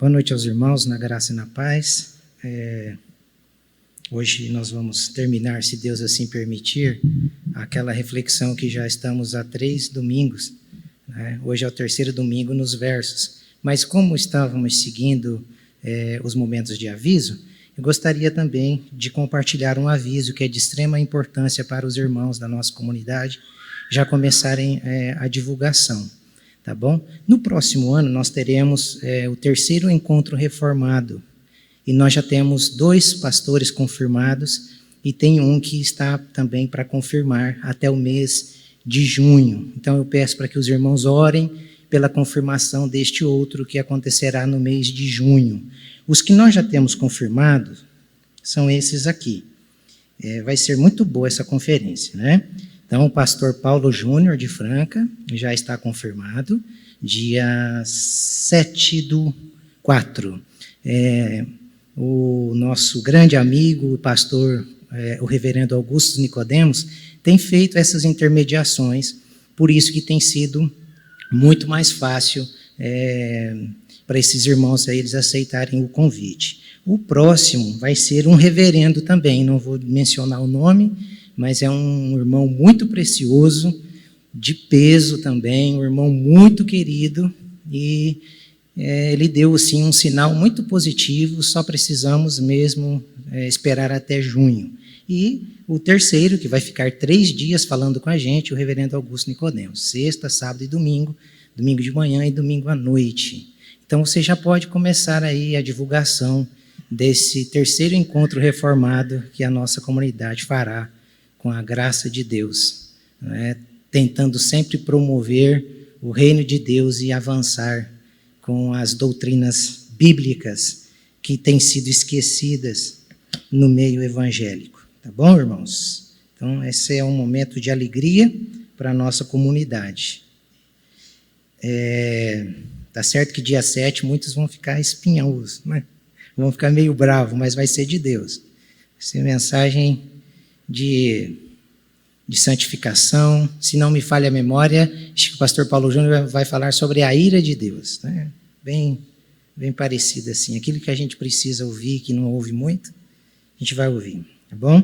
Boa noite aos irmãos, na graça e na paz. Hoje nós vamos terminar, se Deus assim permitir, aquela reflexão que já estamos há 3 domingos. Né? Hoje é o 3º domingo nos versos. Mas como estávamos seguindo os momentos de aviso, eu gostaria também de compartilhar um aviso que é de extrema importância para os irmãos da nossa comunidade já começarem a divulgação. Tá bom? No próximo ano, nós teremos o 3º encontro reformado. E nós já temos 2 pastores confirmados e tem um que está também para confirmar até o mês de junho. Então, eu peço para que os irmãos orem pela confirmação deste outro que acontecerá no mês de junho. Os que nós já temos confirmados são esses aqui. Vai ser muito boa essa conferência, né? Então, o pastor Paulo Júnior, de Franca, já está confirmado, dia 7/4. O nosso grande amigo, o pastor, o reverendo Augusto Nicodemos, tem feito essas intermediações, por isso que tem sido muito mais fácil para esses irmãos eles aceitarem o convite. O próximo vai ser um reverendo também, não vou mencionar o nome, mas é um irmão muito precioso, de peso também, um irmão muito querido, e ele deu assim, um sinal muito positivo, só precisamos mesmo esperar até junho. E o terceiro, que vai ficar 3 dias falando com a gente, o reverendo Augusto Nicodemos, sexta, sábado e domingo de manhã e domingo à noite. Então você já pode começar aí a divulgação desse 3º encontro reformado que a nossa comunidade fará com a graça de Deus, né? Tentando sempre promover o reino de Deus e avançar com as doutrinas bíblicas que têm sido esquecidas no meio evangélico. Tá bom, irmãos? Então, esse é um momento de alegria para a nossa comunidade. Tá certo que dia 7 muitos vão ficar espinhosos, né? Vão ficar meio bravos, mas vai ser de Deus. Essa é mensagem de santificação. Se não me falha a memória, acho que o pastor Paulo Júnior vai falar sobre a ira de Deus, né? Bem parecido assim. Aquilo que a gente precisa ouvir, que não ouve muito, a gente vai ouvir, tá bom?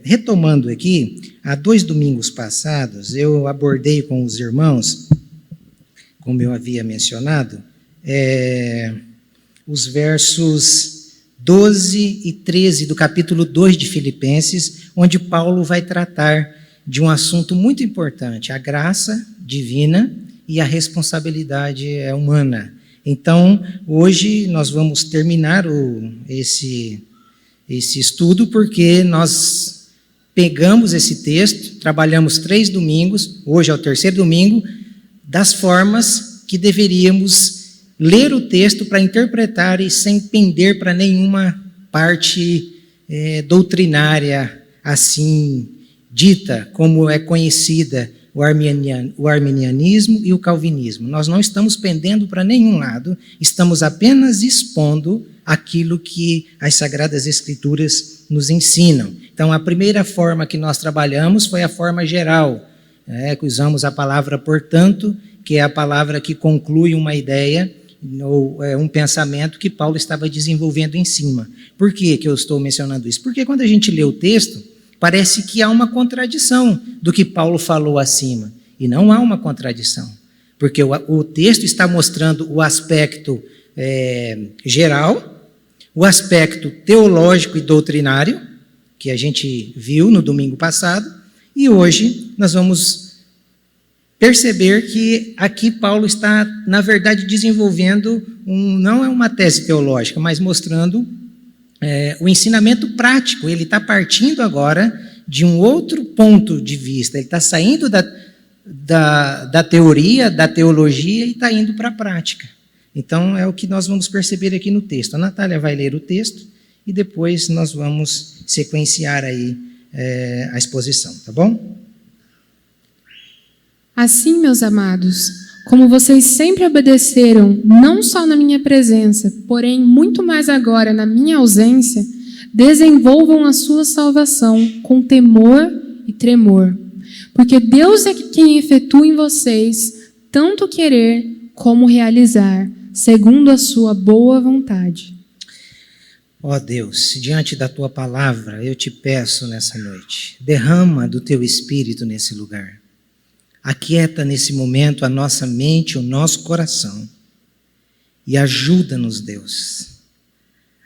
Retomando aqui, há 2 domingos passados, eu abordei com os irmãos, como eu havia mencionado, os versos 12 e 13 do capítulo 2 de Filipenses, onde Paulo vai tratar de um assunto muito importante, a graça divina e a responsabilidade humana. Então, hoje nós vamos terminar esse estudo, porque nós pegamos esse texto, trabalhamos 3 domingos, hoje é o 3º domingo, das formas que deveríamos ler o texto para interpretar e sem pender para nenhuma parte doutrinária assim dita, como é conhecida o arminianismo e o calvinismo. Nós não estamos pendendo para nenhum lado, estamos apenas expondo aquilo que as Sagradas Escrituras nos ensinam. Então, a primeira forma que nós trabalhamos foi a forma geral, que usamos a palavra portanto, que é a palavra que conclui uma ideia, ou um pensamento que Paulo estava desenvolvendo em cima. Por que eu estou mencionando isso? Porque quando a gente lê o texto, parece que há uma contradição do que Paulo falou acima. E não há uma contradição. Porque o texto está mostrando o aspecto geral, o aspecto teológico e doutrinário, que a gente viu no domingo passado, e hoje nós vamos perceber que aqui Paulo está, na verdade, desenvolvendo, não é uma tese teológica, mas mostrando o ensinamento prático. Ele está partindo agora de um outro ponto de vista, ele está saindo da teoria, da teologia e está indo para a prática. Então, é o que nós vamos perceber aqui no texto. A Natália vai ler o texto e depois nós vamos sequenciar aí a exposição, tá bom? Assim, meus amados, como vocês sempre obedeceram, não só na minha presença, porém muito mais agora na minha ausência, desenvolvam a sua salvação com temor e tremor. Porque Deus é quem efetua em vocês tanto querer como realizar, segundo a sua boa vontade. Ó Deus, diante da tua palavra, eu te peço nessa noite, derrama do teu Espírito nesse lugar. Aquieta nesse momento a nossa mente, o nosso coração. E ajuda-nos, Deus,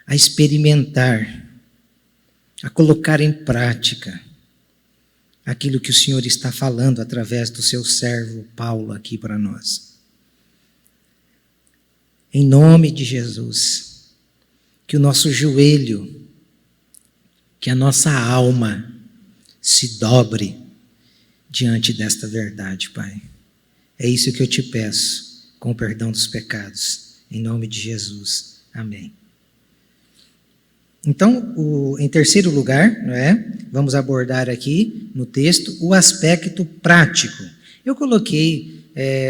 a experimentar, a colocar em prática aquilo que o Senhor está falando através do seu servo Paulo aqui para nós. Em nome de Jesus, que o nosso joelho, que a nossa alma se dobre diante desta verdade, Pai. É isso que eu te peço, com o perdão dos pecados, em nome de Jesus. Amém. Então, em terceiro lugar, vamos abordar aqui no texto o aspecto prático. Eu coloquei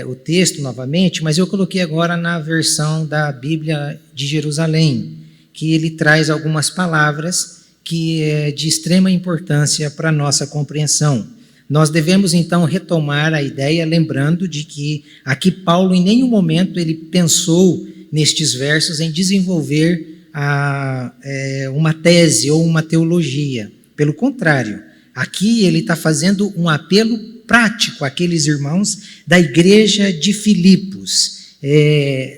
o texto novamente, mas eu coloquei agora na versão da Bíblia de Jerusalém, que ele traz algumas palavras que é de extrema importância para a nossa compreensão. Nós devemos então retomar a ideia, lembrando de que aqui Paulo em nenhum momento ele pensou nestes versos em desenvolver uma tese ou uma teologia. Pelo contrário, aqui ele está fazendo um apelo prático àqueles irmãos da igreja de Filipos.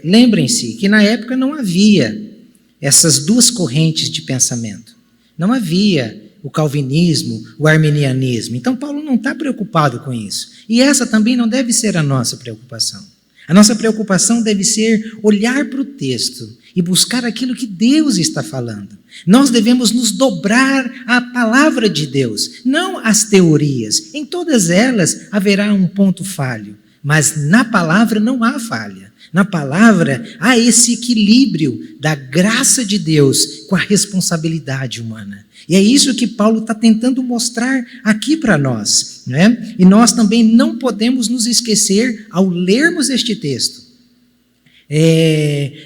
Lembrem-se que na época não havia essas duas correntes de pensamento. Não havia o calvinismo, o arminianismo. Então Paulo não está preocupado com isso. E essa também não deve ser a nossa preocupação. A nossa preocupação deve ser olhar para o texto e buscar aquilo que Deus está falando. Nós devemos nos dobrar à palavra de Deus, não às teorias. Em todas elas haverá um ponto falho, mas na palavra não há falha. Na palavra há esse equilíbrio da graça de Deus com a responsabilidade humana. E é isso que Paulo está tentando mostrar aqui para nós, né? E nós também não podemos nos esquecer ao lermos este texto.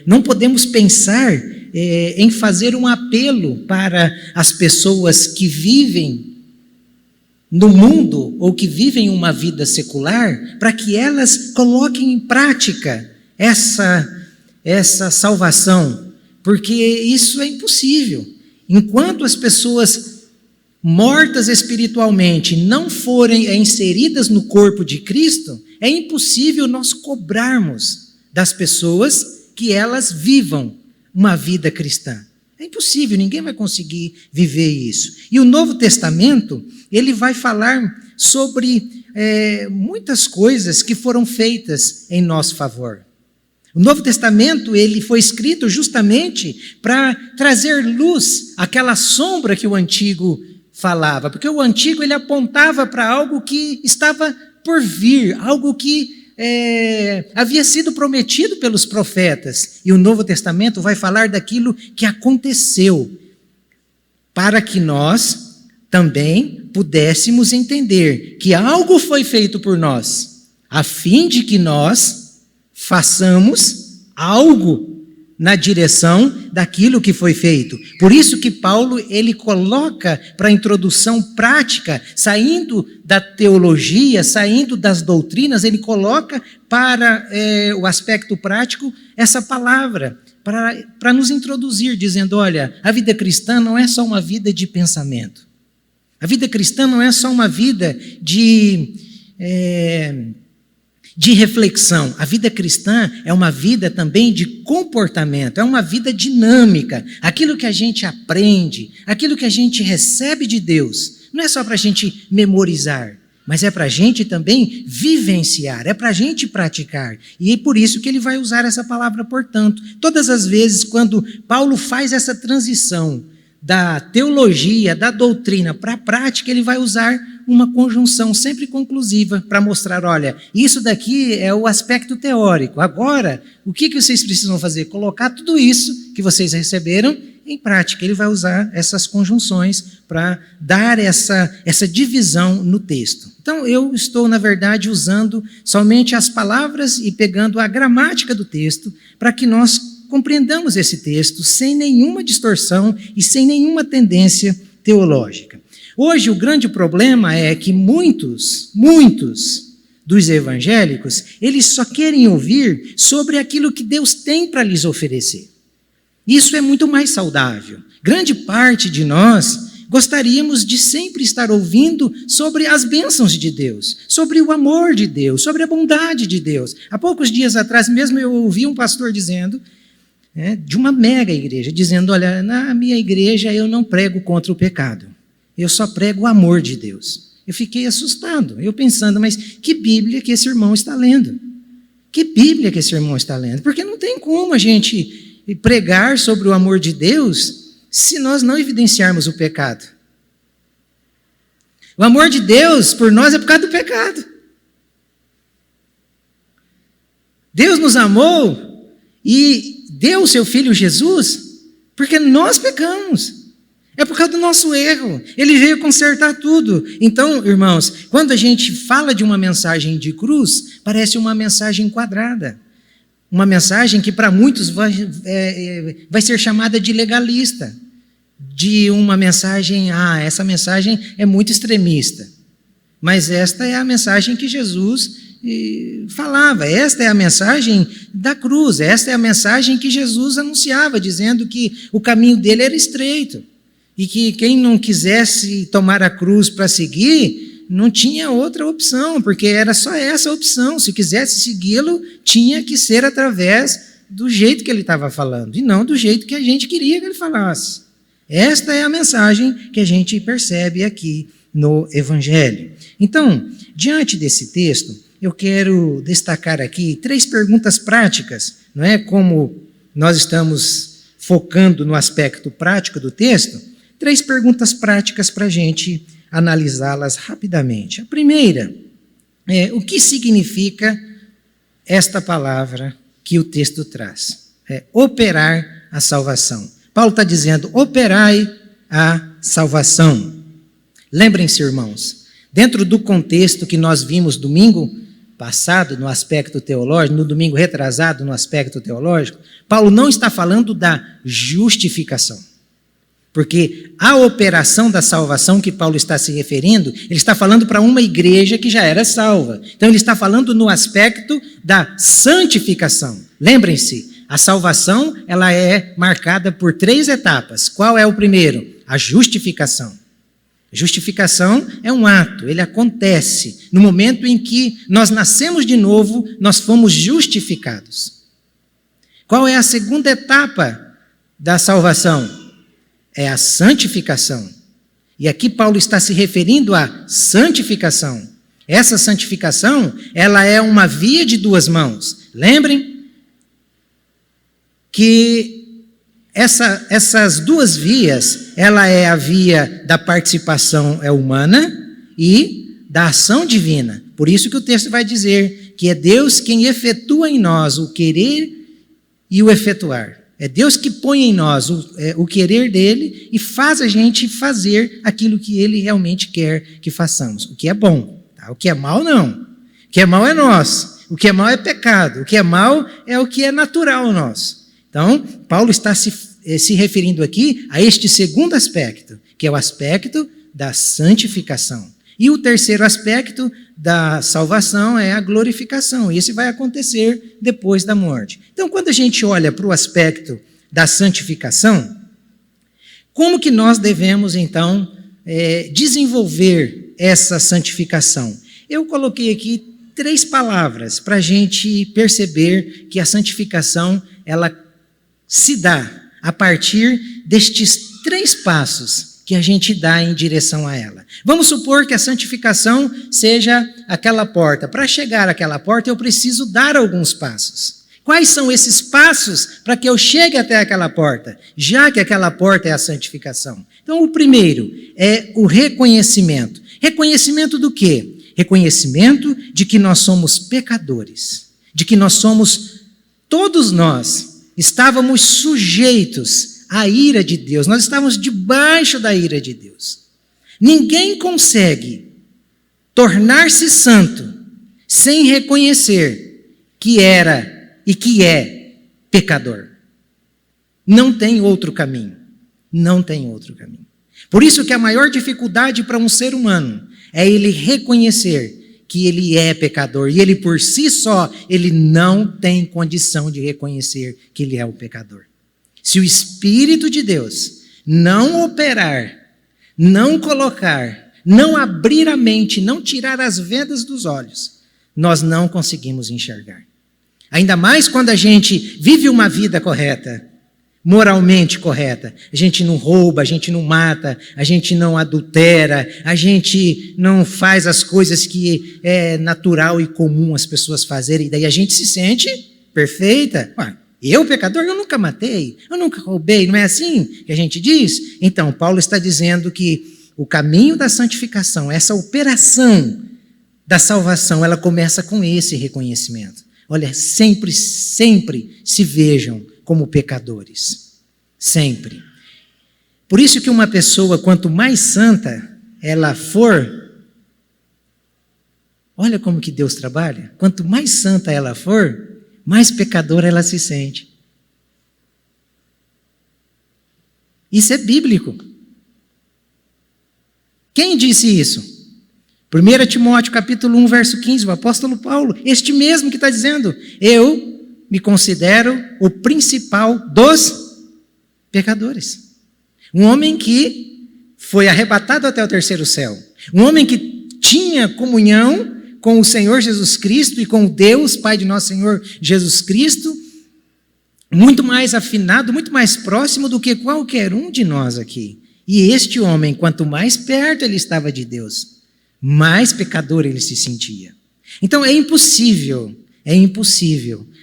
Não podemos pensar em fazer um apelo para as pessoas que vivem no mundo ou que vivem uma vida secular, para que elas coloquem em prática essa salvação, porque isso é impossível. Enquanto as pessoas mortas espiritualmente não forem inseridas no corpo de Cristo, é impossível nós cobrarmos das pessoas que elas vivam uma vida cristã. É impossível, ninguém vai conseguir viver isso. E o Novo Testamento, ele vai falar sobre muitas coisas que foram feitas em nosso favor. O Novo Testamento ele foi escrito justamente para trazer luz àquela sombra que o Antigo falava, porque o Antigo ele apontava para algo que estava por vir, algo que havia sido prometido pelos profetas, e o Novo Testamento vai falar daquilo que aconteceu, para que nós também pudéssemos entender que algo foi feito por nós, a fim de que nós façamos algo na direção daquilo que foi feito. Por isso que Paulo ele coloca para a introdução prática, saindo da teologia, saindo das doutrinas, ele coloca para o aspecto prático essa palavra, para nos introduzir, dizendo, olha, a vida cristã não é só uma vida de pensamento. A vida cristã não é só uma vida de reflexão. A vida cristã é uma vida também de comportamento, é uma vida dinâmica. Aquilo que a gente aprende, aquilo que a gente recebe de Deus, não é só para a gente memorizar, mas é para a gente também vivenciar, é para a gente praticar. E é por isso que ele vai usar essa palavra, portanto. Todas as vezes quando Paulo faz essa transição da teologia, da doutrina para a prática, ele vai usar uma conjunção sempre conclusiva para mostrar, olha, isso daqui é o aspecto teórico. Agora, o que vocês precisam fazer? Colocar tudo isso que vocês receberam em prática. Ele vai usar essas conjunções para dar essa divisão no texto. Então, eu estou, na verdade, usando somente as palavras e pegando a gramática do texto para que nós compreendamos esse texto sem nenhuma distorção e sem nenhuma tendência teológica. Hoje, o grande problema é que muitos dos evangélicos, eles só querem ouvir sobre aquilo que Deus tem para lhes oferecer. Isso é muito mais saudável. Grande parte de nós gostaríamos de sempre estar ouvindo sobre as bênçãos de Deus, sobre o amor de Deus, sobre a bondade de Deus. Há poucos dias atrás mesmo eu ouvi um pastor dizendo, de uma mega igreja, dizendo, olha, na minha igreja eu não prego contra o pecado, eu só prego o amor de Deus. Eu fiquei assustado, eu pensando, mas que Bíblia que esse irmão está lendo? Que Bíblia que esse irmão está lendo? Porque não tem como a gente pregar sobre o amor de Deus se nós não evidenciarmos o pecado. O amor de Deus por nós é por causa do pecado. Deus nos amou e deu o seu Filho Jesus porque nós pecamos. É por causa do nosso erro. Ele veio consertar tudo. Então, irmãos, quando a gente fala de uma mensagem de cruz, parece uma mensagem quadrada. Uma mensagem que para muitos vai ser chamada de legalista. De uma mensagem, essa mensagem é muito extremista. Mas esta é a mensagem que Jesus falava. Esta é a mensagem da cruz. Esta é a mensagem que Jesus anunciava, dizendo que o caminho dele era estreito. E que quem não quisesse tomar a cruz para seguir, não tinha outra opção, porque era só essa opção. Se quisesse segui-lo, tinha que ser através do jeito que ele estava falando, e não do jeito que a gente queria que ele falasse. Esta é a mensagem que a gente percebe aqui no Evangelho. Então, diante desse texto, eu quero destacar aqui 3 perguntas práticas, não é? Como nós estamos focando no aspecto prático do texto, 3 perguntas práticas para a gente analisá-las rapidamente. A primeira é: o que significa esta palavra que o texto traz? Operar a salvação. Paulo está dizendo, operai a salvação. Lembrem-se, irmãos, dentro do contexto que nós vimos domingo passado no aspecto teológico, no domingo retrasado no aspecto teológico, Paulo não está falando da justificação. Porque a operação da salvação que Paulo está se referindo, ele está falando para uma igreja que já era salva. Então ele está falando no aspecto da santificação. Lembrem-se, a salvação ela é marcada por 3 etapas. Qual é o primeiro? A justificação. A justificação é um ato, ele acontece no momento em que nós nascemos de novo, nós fomos justificados. Qual é a segunda etapa da salvação? É a santificação. E aqui Paulo está se referindo à santificação. Essa santificação, ela é uma via de 2 mãos. Lembrem que essas 2 vias, ela é a via da participação humana e da ação divina. Por isso que o texto vai dizer que é Deus quem efetua em nós o querer e o efetuar. É Deus que põe em nós o querer dele e faz a gente fazer aquilo que ele realmente quer que façamos. O que é bom, tá? O que é mal, não. O que é mal é nosso. O que é mal é pecado. O que é mal é o que é natural nosso. Então, Paulo está se referindo aqui a este segundo aspecto, que é o aspecto da santificação. E o terceiro aspecto da salvação é a glorificação. E esse vai acontecer depois da morte. Então, quando a gente olha para o aspecto da santificação, como que nós devemos, então, desenvolver essa santificação? Eu coloquei aqui 3 palavras para a gente perceber que a santificação, ela se dá a partir destes 3 passos que a gente dá em direção a ela. Vamos supor que a santificação seja aquela porta. Para chegar àquela porta, eu preciso dar alguns passos. Quais são esses passos para que eu chegue até aquela porta? Já que aquela porta é a santificação. Então, o primeiro é o reconhecimento. Reconhecimento do quê? Reconhecimento de que nós somos pecadores. De que todos nós, estávamos sujeitos a ira de Deus, nós estávamos debaixo da ira de Deus. Ninguém consegue tornar-se santo sem reconhecer que era e que é pecador. Não tem outro caminho. Não tem outro caminho. Por isso que a maior dificuldade para um ser humano é ele reconhecer que ele é pecador. E ele por si só, ele não tem condição de reconhecer que ele é o pecador. Se o Espírito de Deus não operar, não colocar, não abrir a mente, não tirar as vendas dos olhos, nós não conseguimos enxergar. Ainda mais quando a gente vive uma vida correta, moralmente correta. A gente não rouba, a gente não mata, a gente não adultera, a gente não faz as coisas que é natural e comum as pessoas fazerem, e daí a gente se sente perfeita. Eu, pecador, eu nunca matei, eu nunca roubei, não é assim que a gente diz? Então, Paulo está dizendo que o caminho da santificação, essa operação da salvação, ela começa com esse reconhecimento. Olha, sempre se vejam como pecadores. Sempre. Por isso que uma pessoa, quanto mais santa ela for, olha como que Deus trabalha. Quanto mais santa ela for, mais pecadora ela se sente. Isso é bíblico. Quem disse isso? 1 Timóteo capítulo 1, verso 15, o apóstolo Paulo, este mesmo que está dizendo, eu me considero o principal dos pecadores. Um homem que foi arrebatado até o terceiro céu. Um homem que tinha comunhão com o Senhor Jesus Cristo e com Deus, Pai de nosso Senhor Jesus Cristo, muito mais afinado, muito mais próximo do que qualquer um de nós aqui. E este homem, quanto mais perto ele estava de Deus, mais pecador ele se sentia. Então é impossível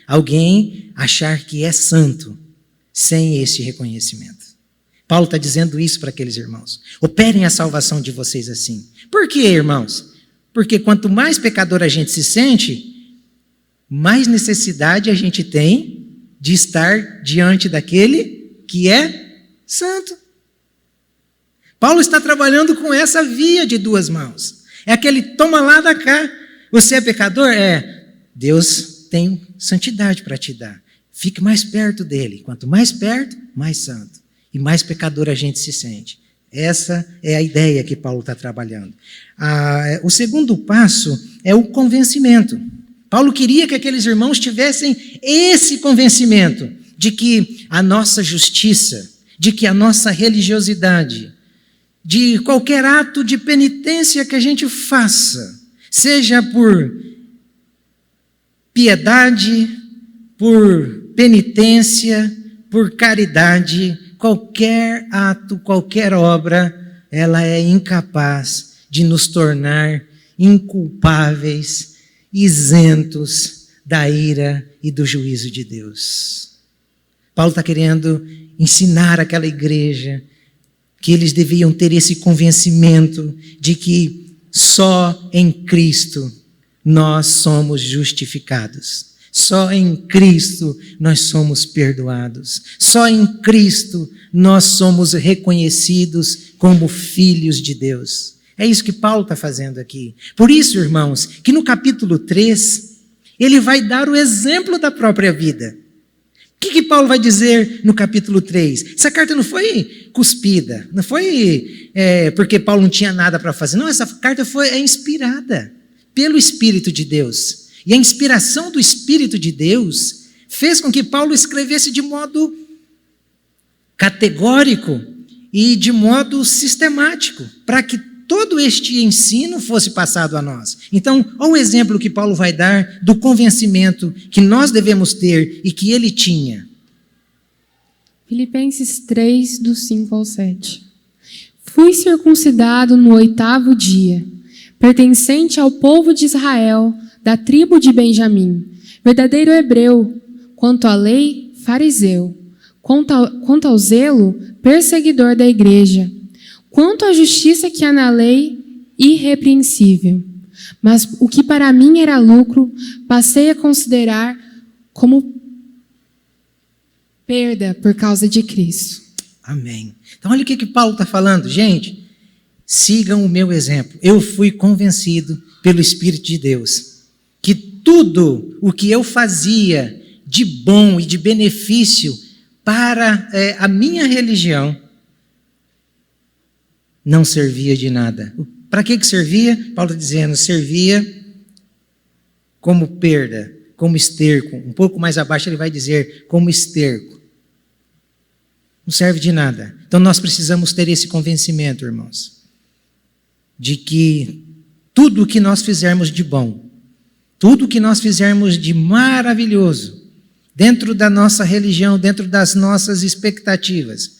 alguém achar que é santo sem esse reconhecimento. Paulo está dizendo isso para aqueles irmãos. Operem a salvação de vocês assim. Por quê, irmãos? Porque quanto mais pecador a gente se sente, mais necessidade a gente tem de estar diante daquele que é santo. Paulo está trabalhando com essa via de duas mãos. É aquele toma lá da cá. Você é pecador? Deus tem santidade para te dar. Fique mais perto dele. Quanto mais perto, mais santo. E mais pecador a gente se sente. Essa é a ideia que Paulo está trabalhando. O segundo passo é o convencimento. Paulo queria que aqueles irmãos tivessem esse convencimento de que a nossa justiça, de que a nossa religiosidade, de qualquer ato de penitência que a gente faça, seja por piedade, por penitência, por caridade, qualquer ato, qualquer obra, ela é incapaz de nos tornar inculpáveis, isentos da ira e do juízo de Deus. Paulo está querendo ensinar aquela igreja que eles deviam ter esse convencimento de que só em Cristo nós somos justificados. Só em Cristo nós somos perdoados. Só em Cristo nós somos reconhecidos como filhos de Deus. É isso que Paulo está fazendo aqui. Por isso, irmãos, que no capítulo 3, ele vai dar o exemplo da própria vida. O que Paulo vai dizer no capítulo 3? Essa carta não foi cuspida, não foi porque Paulo não tinha nada para fazer. Não, essa carta é inspirada pelo Espírito de Deus. E a inspiração do Espírito de Deus fez com que Paulo escrevesse de modo categórico e de modo sistemático, para que todo este ensino fosse passado a nós. Então, olha o exemplo que Paulo vai dar do convencimento que nós devemos ter e que ele tinha. Filipenses 3, do 5 ao 7. Fui circuncidado no 8º dia, pertencente ao povo de Israel, da tribo de Benjamim, verdadeiro hebreu, quanto à lei, fariseu, quanto ao zelo, perseguidor da igreja, quanto à justiça que há na lei, irrepreensível. Mas o que para mim era lucro, passei a considerar como perda por causa de Cristo. Amém. Então olha o que Paulo está falando. Gente, sigam o meu exemplo. Eu fui convencido pelo Espírito de Deus que tudo o que eu fazia de bom e de benefício para a minha religião não servia de nada. Para que servia? Paulo está dizendo, servia como perda, como esterco. Um pouco mais abaixo ele vai dizer como esterco. Não serve de nada. Então nós precisamos ter esse convencimento, irmãos, de que tudo o que nós fizermos de bom, tudo o que nós fizermos de maravilhoso, dentro da nossa religião, dentro das nossas expectativas,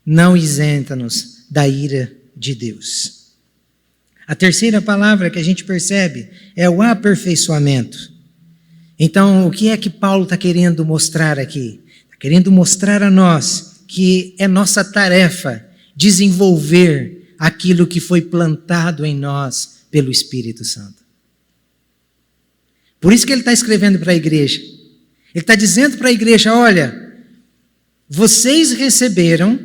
não isenta-nos da ira de Deus. A terceira palavra que a gente percebe é o aperfeiçoamento. Então, o que é que Paulo está querendo mostrar aqui? Está querendo mostrar a nós que é nossa tarefa desenvolver aquilo que foi plantado em nós pelo Espírito Santo. Por isso que ele está escrevendo para a igreja. Ele está dizendo para a igreja, olha, vocês receberam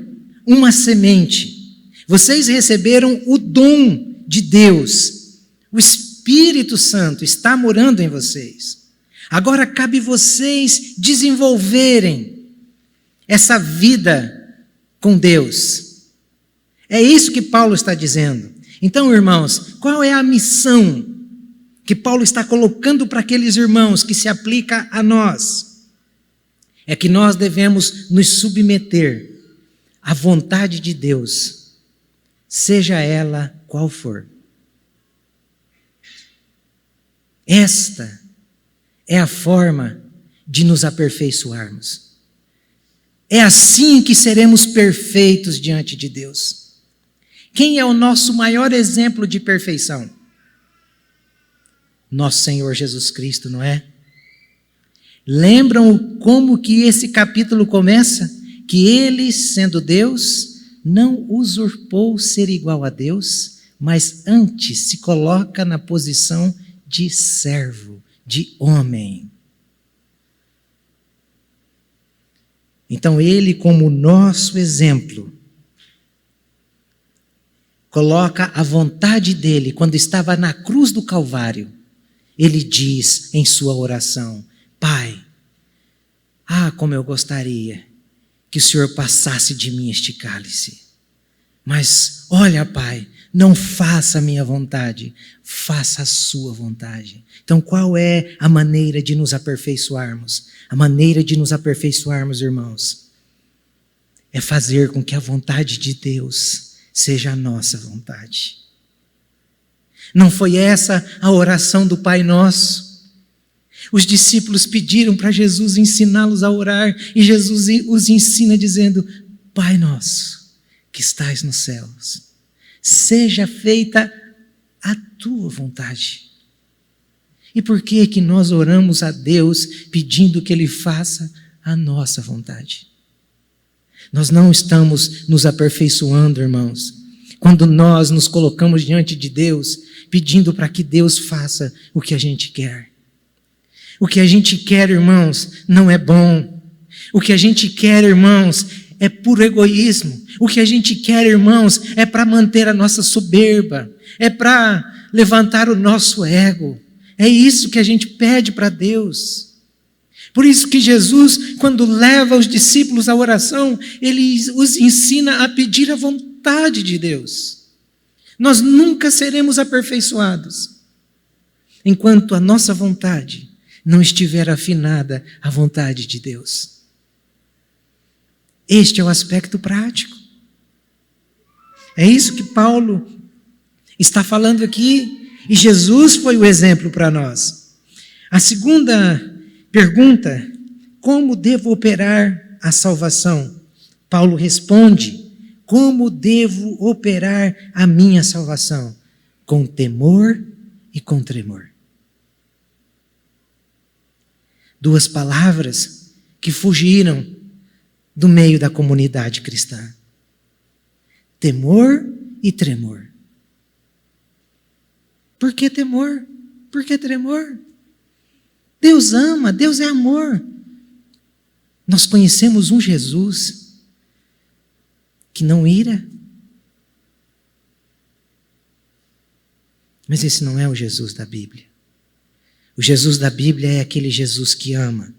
uma semente, vocês receberam o dom de Deus, o Espírito Santo está morando em vocês. Agora cabe vocês desenvolverem essa vida com Deus. É isso que Paulo está dizendo. Então, irmãos, qual é a missão que Paulo está colocando para aqueles irmãos que se aplica a nós? É que nós devemos nos submeter à vontade de Deus, seja ela qual for. Esta é a forma de nos aperfeiçoarmos. É assim que seremos perfeitos diante de Deus. Quem é o nosso maior exemplo de perfeição? Nosso Senhor Jesus Cristo, não é? Lembram como que esse capítulo começa? Que ele, sendo Deus, não usurpou ser igual a Deus, mas antes se coloca na posição de servo, de homem. Então ele, como nosso exemplo, coloca a vontade dele, quando estava na cruz do Calvário, ele diz em sua oração, Pai, como eu gostaria que o Senhor passasse de mim este cálice. Mas, olha, Pai, não faça a minha vontade, faça a sua vontade. Então, qual é a maneira de nos aperfeiçoarmos? A maneira de nos aperfeiçoarmos, irmãos, é fazer com que a vontade de Deus seja a nossa vontade. Não foi essa a oração do Pai Nosso? Os discípulos pediram para Jesus ensiná-los a orar, e Jesus os ensina dizendo, Pai Nosso, que estais nos céus, seja feita a tua vontade. E por que que nós oramos a Deus pedindo que Ele faça a nossa vontade? Nós não estamos nos aperfeiçoando, irmãos, quando nós nos colocamos diante de Deus, pedindo para que Deus faça o que a gente quer. O que a gente quer, irmãos, não é bom. O que a gente quer, irmãos, é puro egoísmo. O que a gente quer, irmãos, é para manter a nossa soberba, é para levantar o nosso ego. É isso que a gente pede para Deus. Por isso que Jesus, quando leva os discípulos à oração, ele os ensina a pedir a vontade de Deus. Nós nunca seremos aperfeiçoados enquanto a nossa vontade não estiver afinada à vontade de Deus. Este é o aspecto prático. É isso que Paulo está falando aqui, e Jesus foi o exemplo para nós. A segunda pergunta, como devo operar a salvação? Paulo responde, como devo operar a minha salvação? Com temor e com tremor. Duas palavras que fugiram do meio da comunidade cristã. Temor e tremor. Por que temor? Por que tremor? Deus ama, Deus é amor. Nós conhecemos um Jesus que não ira. Mas esse não é o Jesus da Bíblia. O Jesus da Bíblia é aquele Jesus que ama,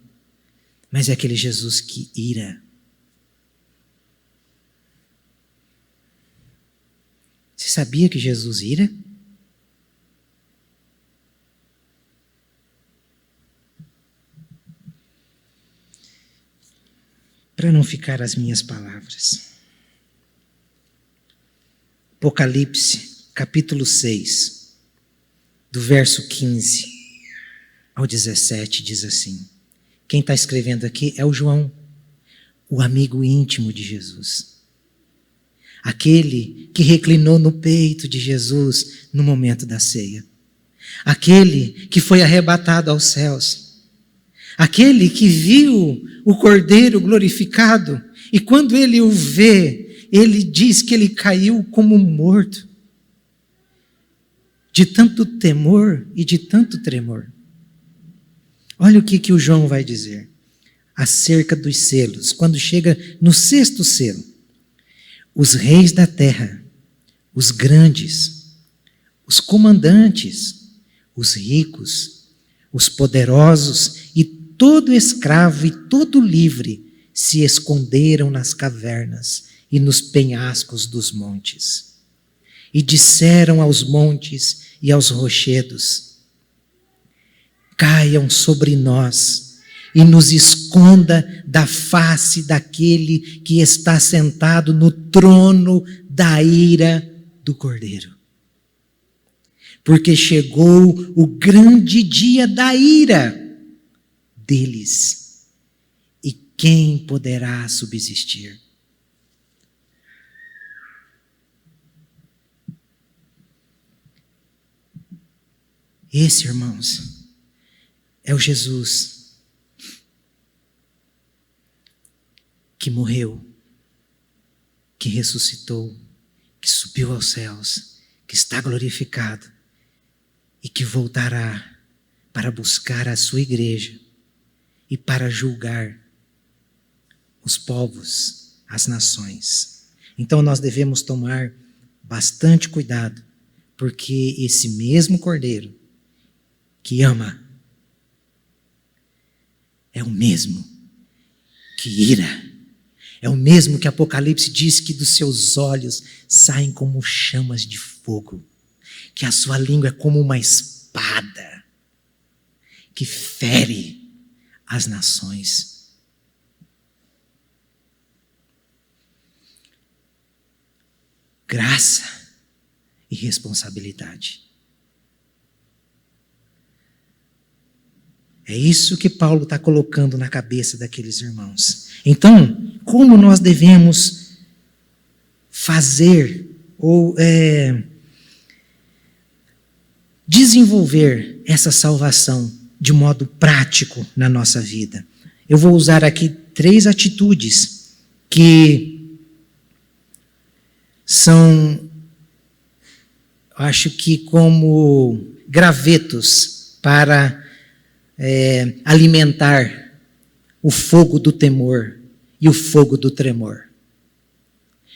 mas é aquele Jesus que ira. Você sabia que Jesus ira? para não ficar as minhas palavras. Apocalipse, capítulo 6, do verso 15 ao 17, diz assim. Quem está escrevendo aqui é o João, o amigo íntimo de Jesus. Aquele que reclinou no peito de Jesus no momento da ceia. Aquele que foi arrebatado aos céus. Aquele que viu o Cordeiro glorificado. E quando ele o vê, ele diz que ele caiu como morto. De tanto temor e de tanto tremor. Olha o que o João vai dizer acerca dos selos. Quando chega no 6º selo. Os reis da terra, os grandes, os comandantes, os ricos, os poderosos e todo escravo e todo livre se esconderam nas cavernas e nos penhascos dos montes. E disseram aos montes e aos rochedos: caiam sobre nós e nos esconda da face daquele que está sentado no trono da ira do Cordeiro. Porque chegou o grande dia da ira deles. E quem poderá subsistir? Esse, irmãos, é o Jesus que morreu, que ressuscitou, que subiu aos céus, que está glorificado e que voltará para buscar a sua igreja e para julgar os povos, as nações. Então nós devemos tomar bastante cuidado, porque esse mesmo Cordeiro que ama é o mesmo que ira. É o mesmo que Apocalipse diz que dos seus olhos saem como chamas de fogo, que a sua língua é como uma espada que fere as nações. Graça e responsabilidade. É isso que Paulo está colocando na cabeça daqueles irmãos. Então, como nós devemos fazer ou desenvolver essa salvação de modo prático na nossa vida? Eu vou usar aqui 3 atitudes que são, acho que como gravetos para alimentar o fogo do temor e o fogo do tremor.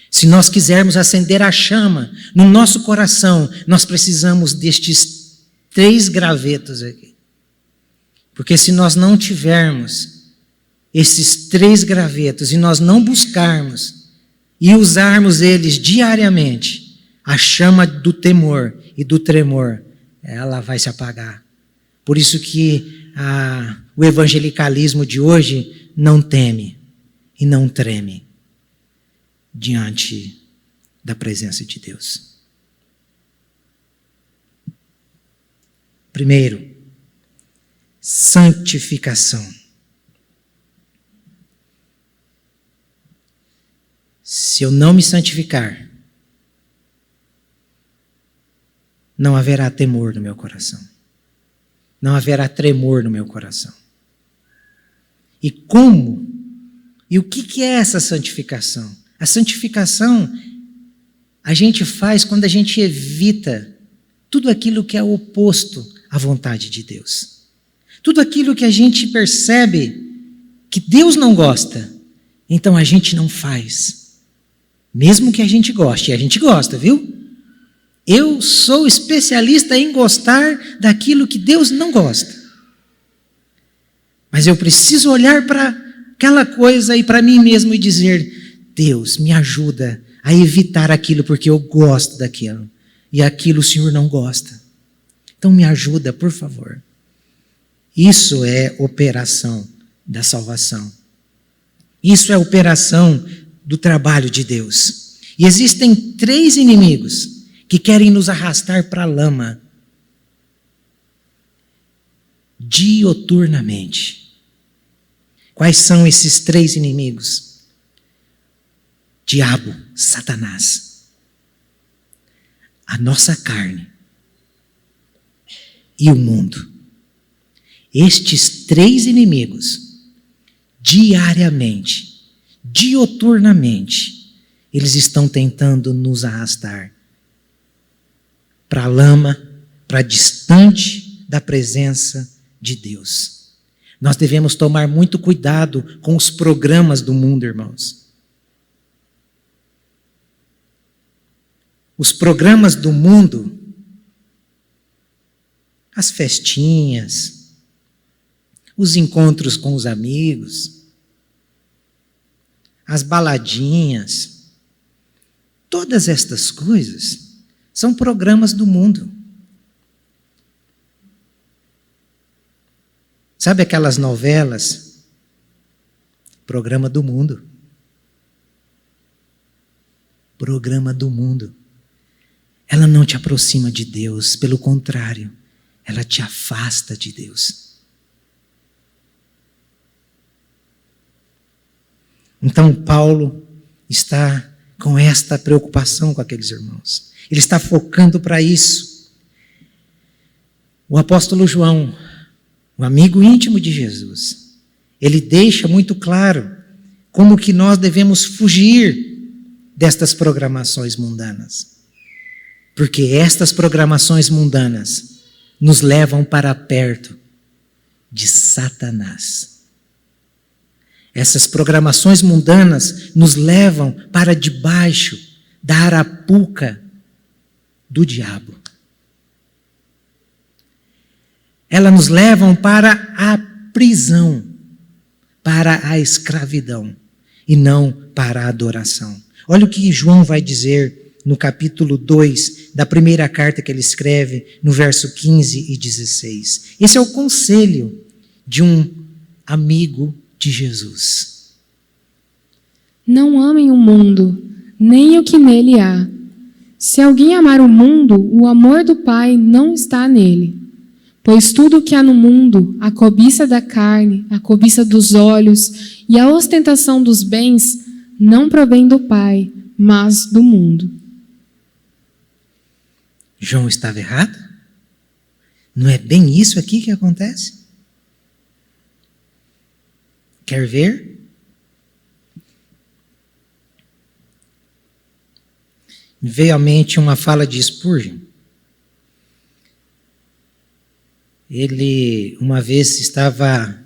Se nós quisermos acender a chama no nosso coração, nós precisamos destes 3 gravetos aqui. Porque se nós não tivermos esses 3 gravetos e nós não buscarmos e usarmos eles diariamente, a chama do temor e do tremor, ela vai se apagar. Por isso que o evangelicalismo de hoje não teme e não treme diante da presença de Deus. Primeiro, santificação. Se eu não me santificar, não haverá temor no meu coração. Não haverá tremor no meu coração. E como? E o que é essa santificação? A santificação a gente faz quando a gente evita tudo aquilo que é oposto à vontade de Deus. Tudo aquilo que a gente percebe que Deus não gosta, então a gente não faz. Mesmo que a gente goste, e a gente gosta, viu? Eu sou especialista em gostar daquilo que Deus não gosta. Mas eu preciso olhar para aquela coisa e para mim mesmo e dizer: Deus, me ajuda a evitar aquilo porque eu gosto daquilo. E aquilo o Senhor não gosta. Então me ajuda, por favor. Isso é operação da salvação. Isso é a operação do trabalho de Deus. E existem 3 inimigos que querem nos arrastar para a lama dioturnamente. Quais são esses 3 inimigos? Diabo, Satanás, a nossa carne e o mundo. Estes 3 inimigos, diariamente, dioturnamente, eles estão tentando nos arrastar para a lama, para distante da presença de Deus. Nós devemos tomar muito cuidado com os programas do mundo, irmãos. Os programas do mundo, as festinhas, os encontros com os amigos, as baladinhas, todas estas coisas são programas do mundo. Sabe aquelas novelas? Programa do mundo. Programa do mundo. Ela não te aproxima de Deus, pelo contrário, ela te afasta de Deus. Então Paulo está com esta preocupação com aqueles irmãos. Ele está focando para isso. O apóstolo João, o amigo íntimo de Jesus, ele deixa muito claro como que nós devemos fugir destas programações mundanas. Porque estas programações mundanas nos levam para perto de Satanás. Essas programações mundanas nos levam para debaixo da arapuca do diabo. Elas nos levam para a prisão, para a escravidão, e não para a adoração. Olha o que João vai dizer no capítulo 2 da primeira carta que ele escreve, no verso 15 e 16. Esse é o conselho de um amigo de Jesus. Não amem o mundo, nem o que nele há. Se alguém amar o mundo, o amor do Pai não está nele. Pois tudo o que há no mundo, a cobiça da carne, a cobiça dos olhos e a ostentação dos bens, não provém do Pai, mas do mundo. João estava errado? Não é bem isso aqui que acontece? Quer ver? Me veio à mente uma fala de Spurgeon. Ele, uma vez, estava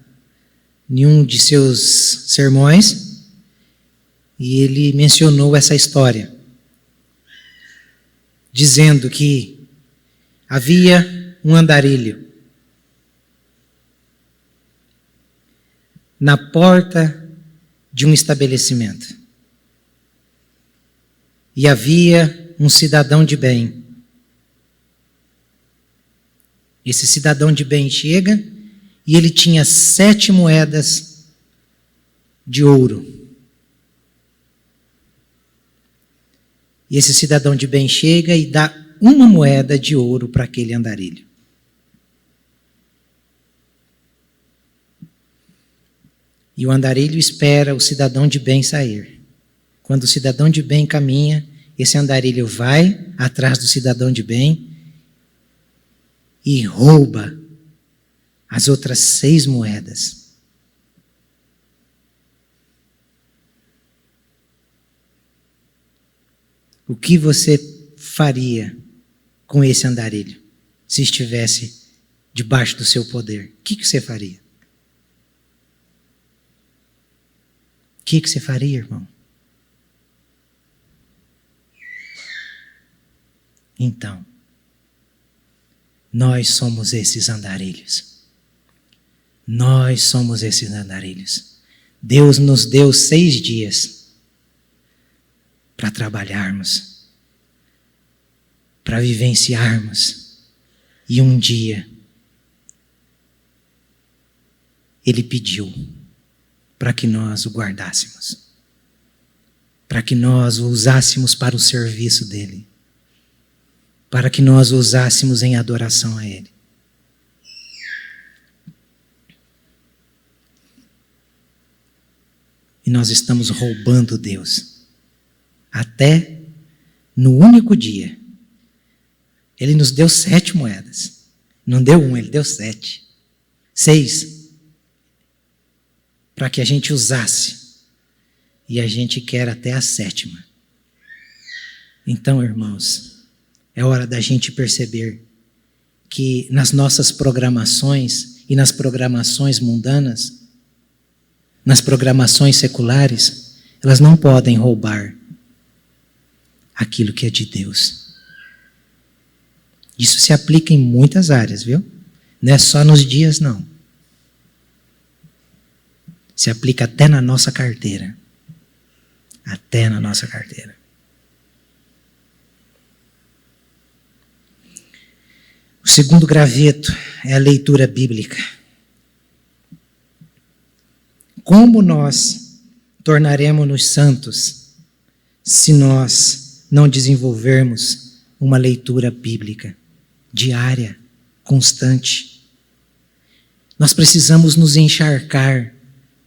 em um de seus sermões e ele mencionou essa história, dizendo que havia um andarilho na porta de um estabelecimento. E havia um cidadão de bem. Esse cidadão de bem chega e ele tinha 7 moedas de ouro. E esse cidadão de bem chega e dá 1 moeda de ouro para aquele andarilho. E o andarilho espera o cidadão de bem sair. Quando o cidadão de bem caminha, esse andarilho vai atrás do cidadão de bem e rouba as outras 6 moedas. O que você faria com esse andarilho se estivesse debaixo do seu poder? O que você faria? O que você faria, irmão? Então, nós somos esses andarilhos. Nós somos esses andarilhos. Deus nos deu 6 dias para trabalharmos, para vivenciarmos. E um dia, Ele pediu para que nós o guardássemos, para que nós o usássemos para o serviço dele, para que nós o usássemos em adoração a ele. E nós estamos roubando Deus. Até no único dia. Ele nos deu 7 moedas. Não deu 1, ele deu 7. 6. Para que a gente usasse. E a gente quer até a 7ª. Então, irmãos, é hora da gente perceber que nas nossas programações e nas programações mundanas, nas programações seculares, elas não podem roubar aquilo que é de Deus. Isso se aplica em muitas áreas, viu? Não é só nos dias, não. Se aplica até na nossa carteira. Até na nossa carteira. O segundo graveto é a leitura bíblica. Como nós tornaremos-nos santos se nós não desenvolvermos uma leitura bíblica diária, constante? Nós precisamos nos encharcar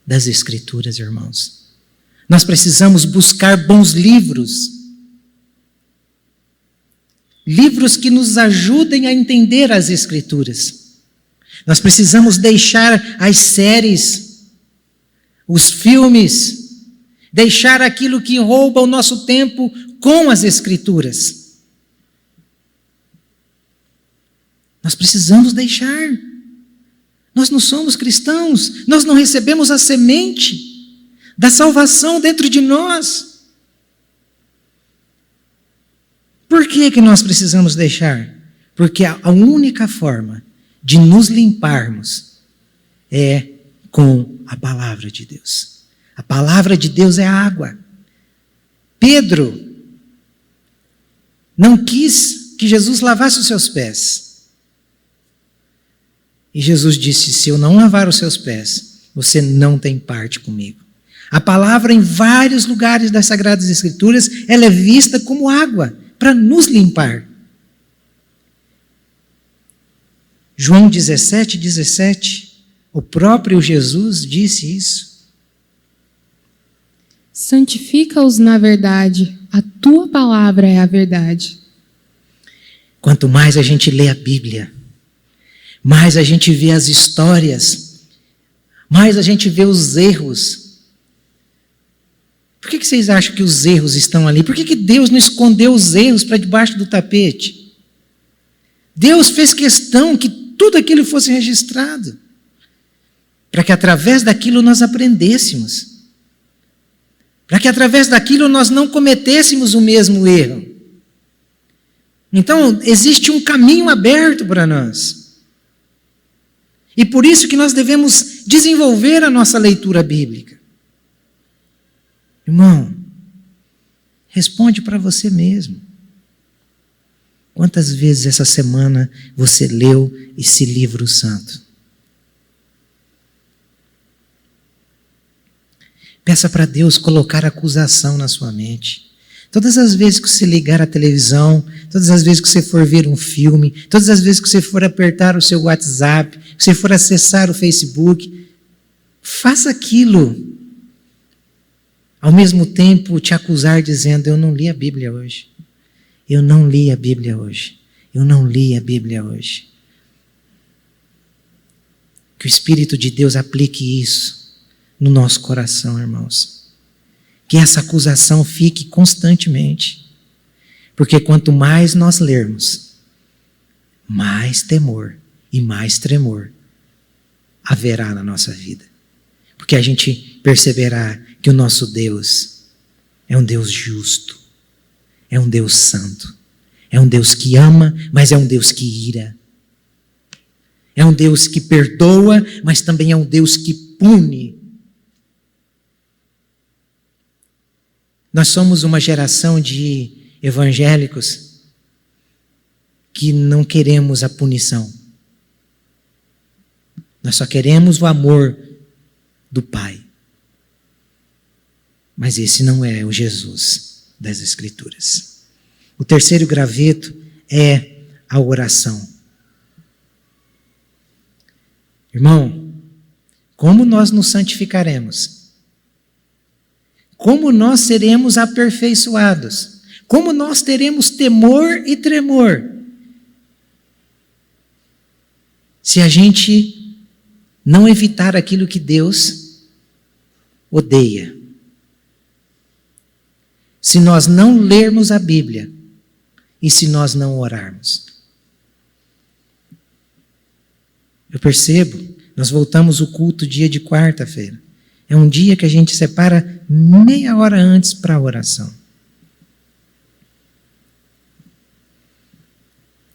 das Escrituras, irmãos. Nós precisamos buscar bons livros. Livros que nos ajudem a entender as Escrituras. Nós precisamos deixar as séries, os filmes, deixar aquilo que rouba o nosso tempo com as Escrituras. Nós precisamos deixar. Nós não somos cristãos, nós não recebemos a semente da salvação dentro de nós. Por que nós precisamos deixar? Porque a única forma de nos limparmos é com a palavra de Deus. A palavra de Deus é a água. Pedro não quis que Jesus lavasse os seus pés. E Jesus disse: se eu não lavar os seus pés, você não tem parte comigo. A palavra em vários lugares das Sagradas Escrituras, ela é vista como água, para nos limpar. João 17:17, o próprio Jesus disse isso. Santifica-os na verdade, a tua palavra é a verdade. Quanto mais a gente lê a Bíblia, mais a gente vê as histórias, mais a gente vê os erros. Por que vocês acham que os erros estão ali? Por que Deus não escondeu os erros para debaixo do tapete? Deus fez questão que tudo aquilo fosse registrado, para que através daquilo nós aprendêssemos, para que através daquilo nós não cometêssemos o mesmo erro. Então, existe um caminho aberto para nós. E por isso que nós devemos desenvolver a nossa leitura bíblica. Irmão, responde para você mesmo. Quantas vezes essa semana você leu esse livro santo? Peça para Deus colocar acusação na sua mente. Todas as vezes que você ligar a televisão, todas as vezes que você for ver um filme, todas as vezes que você for apertar o seu WhatsApp, que você for acessar o Facebook, faça aquilo. Ao mesmo tempo te acusar dizendo: eu não li a Bíblia hoje. Eu não li a Bíblia hoje. Eu não li a Bíblia hoje. Que o Espírito de Deus aplique isso no nosso coração, irmãos. Que essa acusação fique constantemente. Porque quanto mais nós lermos, mais temor e mais tremor haverá na nossa vida. Porque a gente perceberá que o nosso Deus é um Deus justo, é um Deus santo, é um Deus que ama, mas é um Deus que ira. É um Deus que perdoa, mas também é um Deus que pune. Nós somos uma geração de evangélicos que não queremos a punição. Nós só queremos o amor do Pai. Mas esse não é o Jesus das Escrituras. O terceiro graveto é a oração. Irmão, como nós nos santificaremos? Como nós seremos aperfeiçoados? Como nós teremos temor e tremor? Se a gente não evitar aquilo que Deus odeia. Se nós não lermos a Bíblia e se nós não orarmos. Eu percebo, nós voltamos o culto dia de quarta-feira. É um dia que a gente separa meia hora antes para a oração.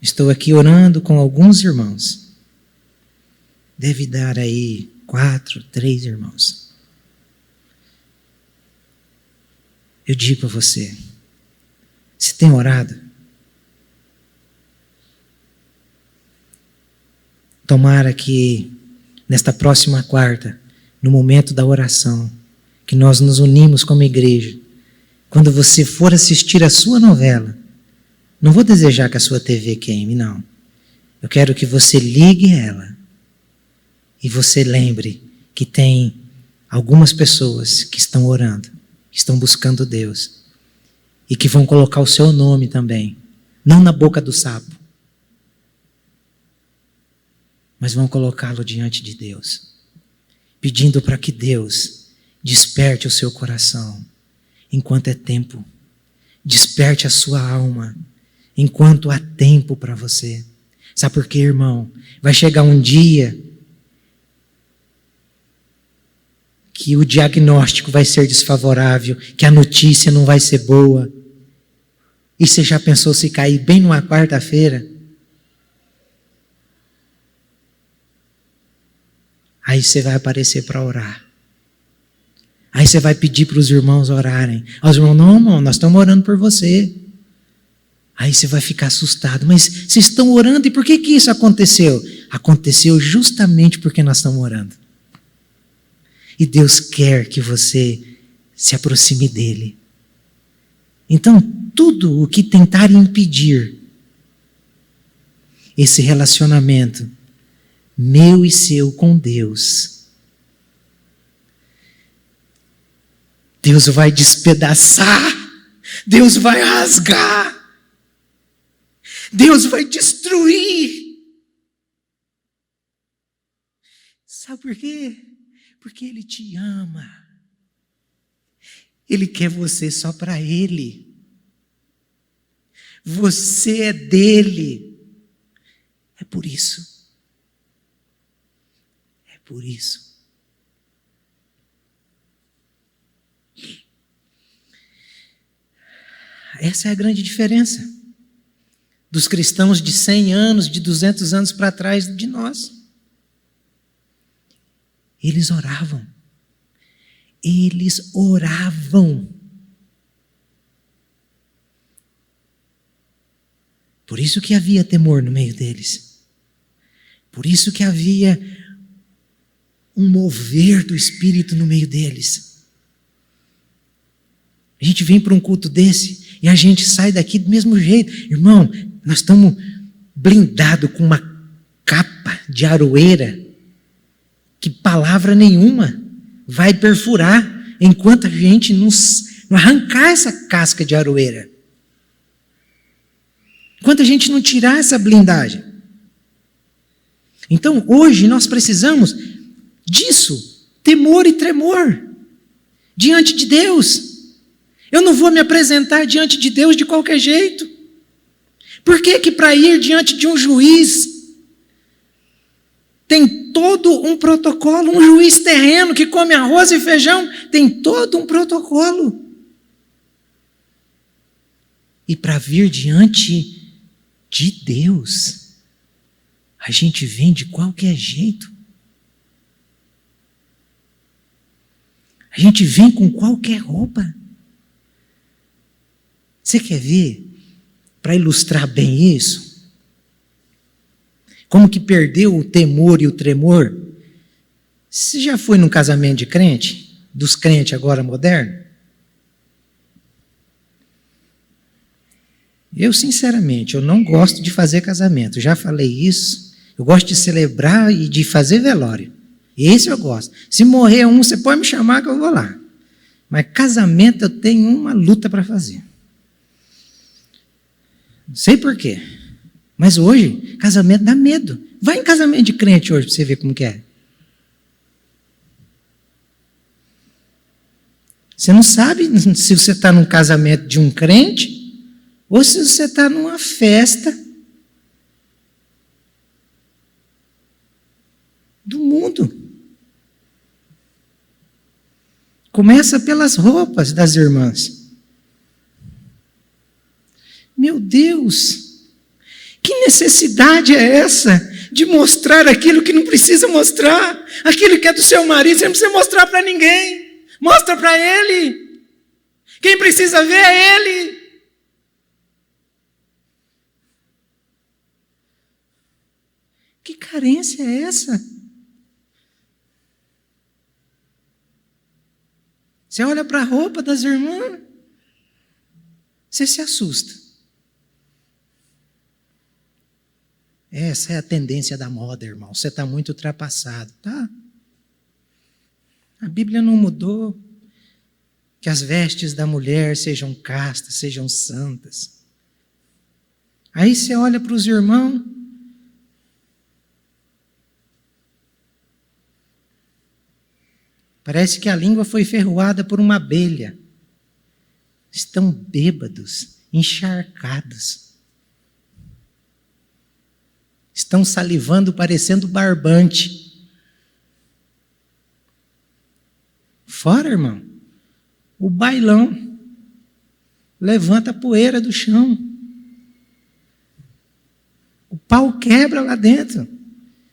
Estou aqui orando com alguns irmãos. Deve dar aí 3 irmãos. Eu digo a você, você tem orado? Tomara que nesta próxima quarta, no momento da oração, que nós nos unimos como igreja, quando você for assistir a sua novela, não vou desejar que a sua TV queime, não. Eu quero que você ligue ela e você lembre que tem algumas pessoas que estão orando, que estão buscando Deus e que vão colocar o seu nome também, não na boca do sapo, mas vão colocá-lo diante de Deus, pedindo para que Deus desperte o seu coração enquanto é tempo, desperte a sua alma enquanto há tempo para você. Sabe por quê, irmão? Vai chegar um dia que o diagnóstico vai ser desfavorável, que a notícia não vai ser boa. E você já pensou se cair bem numa quarta-feira? Aí você vai aparecer para orar. Aí você vai pedir para os irmãos orarem. Os irmãos, não, irmão, nós estamos orando por você. Aí você vai ficar assustado. Mas vocês estão orando e por que isso aconteceu? Aconteceu justamente porque nós estamos orando. E Deus quer que você se aproxime dele. Então, tudo o que tentar impedir esse relacionamento meu e seu com Deus, Deus vai despedaçar, Deus vai rasgar, Deus vai destruir. Sabe por quê? Porque Ele te ama. Ele quer você só para Ele. Você é dele. É por isso. É por isso. Essa é a grande diferença dos cristãos de 100 anos, de 200 anos para trás de nós. Eles oravam. Eles oravam. Por isso que havia temor no meio deles. Por isso que havia um mover do Espírito no meio deles. A gente vem para um culto desse e a gente sai daqui do mesmo jeito. Irmão, nós estamos blindados com uma capa de aroeira que palavra nenhuma vai perfurar enquanto a gente não arrancar essa casca de aroeira. Enquanto a gente não tirar essa blindagem. Então, hoje nós precisamos disso, temor e tremor, diante de Deus. Eu não vou me apresentar diante de Deus de qualquer jeito. Por que para ir diante de um juiz tem todo um protocolo? Um juiz terreno que come arroz e feijão tem todo um protocolo. E para vir diante de Deus, a gente vem de qualquer jeito. A gente vem com qualquer roupa. Você quer ver, para ilustrar bem isso, como que perdeu o temor e o tremor? Você já foi num casamento de crente? Dos crentes agora modernos? Eu, sinceramente, eu não gosto de fazer casamento. Já falei isso. Eu gosto de celebrar e de fazer velório. Esse eu gosto. Se morrer um, você pode me chamar que eu vou lá. Mas casamento eu tenho uma luta para fazer. Não sei por quê. Mas hoje, casamento dá medo. Vai em casamento de crente hoje para você ver como que é. Você não sabe se você está num casamento de um crente ou se você está numa festa do mundo. Começa pelas roupas das irmãs. Meu Deus, que necessidade é essa de mostrar aquilo que não precisa mostrar? Aquilo que é do seu marido, você não precisa mostrar para ninguém. Mostra para ele. Quem precisa ver é ele. Que carência é essa? Você olha para a roupa das irmãs, você se assusta. Essa é a tendência da moda, irmão. Você está muito ultrapassado, tá? A Bíblia não mudou. Que as vestes da mulher sejam castas, sejam santas. Aí você olha para os irmãos. Parece que a língua foi ferroada por uma abelha. Estão bêbados, encharcados. Estão salivando parecendo barbante. Fora, irmão, o bailão levanta a poeira do chão. O pau quebra lá dentro.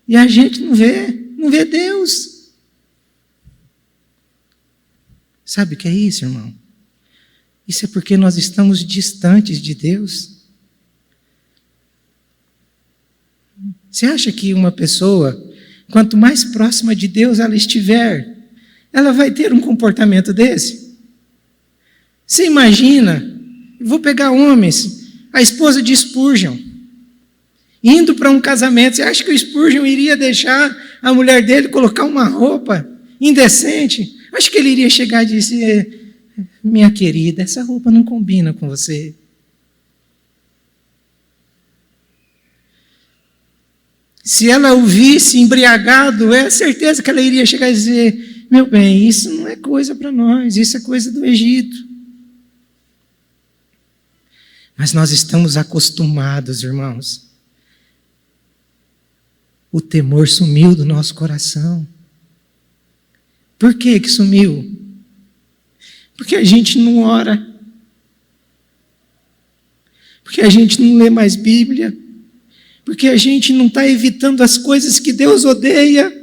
E a gente não vê Deus. Sabe o que é isso, irmão? Isso é porque nós estamos distantes de Deus. Você acha que uma pessoa, quanto mais próxima de Deus ela estiver, ela vai ter um comportamento desse? Você imagina, vou pegar homens, a esposa de Spurgeon, indo para um casamento, você acha que o Spurgeon iria deixar a mulher dele colocar uma roupa indecente? Acho que ele iria chegar e dizer: minha querida, essa roupa não combina com você. Se ela o visse embriagado, é certeza que ela iria chegar e dizer: meu bem, isso não é coisa para nós, isso é coisa do Egito. Mas nós estamos acostumados, irmãos. O temor sumiu do nosso coração. Por que que sumiu? Porque a gente não ora. Porque a gente não lê mais Bíblia. Porque a gente não está evitando as coisas que Deus odeia.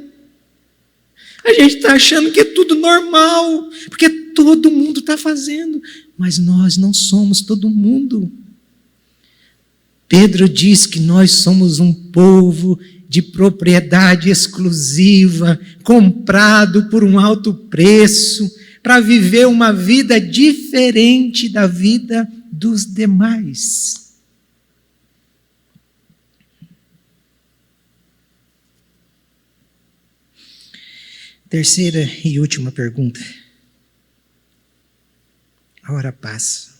A gente está achando que é tudo normal, porque todo mundo está fazendo. Mas nós não somos todo mundo. Pedro diz que nós somos um povo de propriedade exclusiva, comprado por um alto preço, para viver uma vida diferente da vida dos demais. Terceira e última pergunta. A hora passa.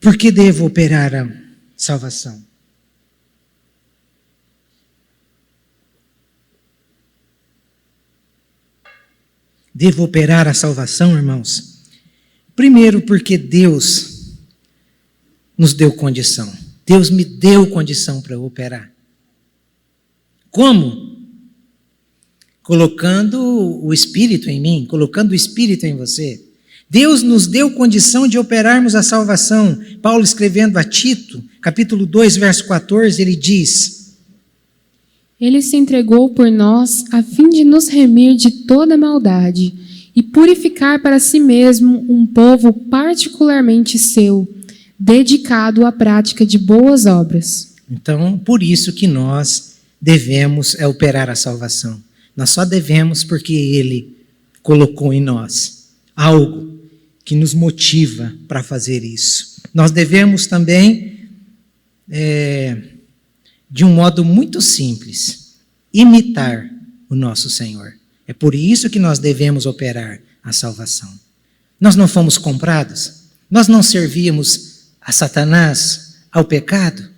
Por que devo operar a salvação? Devo operar a salvação, irmãos? Primeiro, porque Deus nos deu condição. Deus me deu condição para operar. Como? Colocando o Espírito em mim, colocando o Espírito em você. Deus nos deu condição de operarmos a salvação. Paulo, escrevendo a Tito, capítulo 2, verso 14, ele diz: Ele se entregou por nós a fim de nos remir de toda maldade e purificar para si mesmo um povo particularmente seu, dedicado à prática de boas obras. Então, por isso que nós devemos operar a salvação. Nós só devemos porque Ele colocou em nós algo que nos motiva para fazer isso. Nós devemos também, de um modo muito simples, imitar o nosso Senhor. É por isso que nós devemos operar a salvação. Nós não fomos comprados, nós não servíamos a Satanás, ao pecado.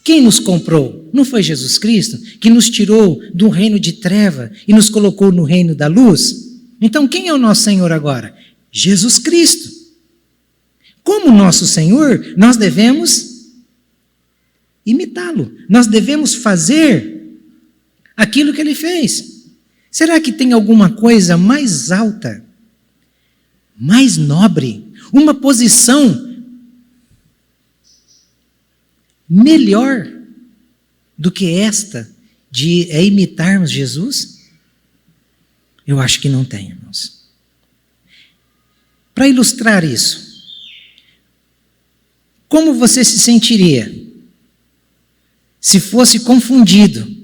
Quem nos comprou? Não foi Jesus Cristo, que nos tirou do reino de treva e nos colocou no reino da luz? Então quem é o nosso Senhor agora? Jesus Cristo. Como nosso Senhor, nós devemos imitá-lo. Nós devemos fazer aquilo que ele fez. Será que tem alguma coisa mais alta, mais nobre, uma posição melhor do que esta de imitarmos Jesus? Eu acho que não tem, irmãos. Para ilustrar isso, como você se sentiria se fosse confundido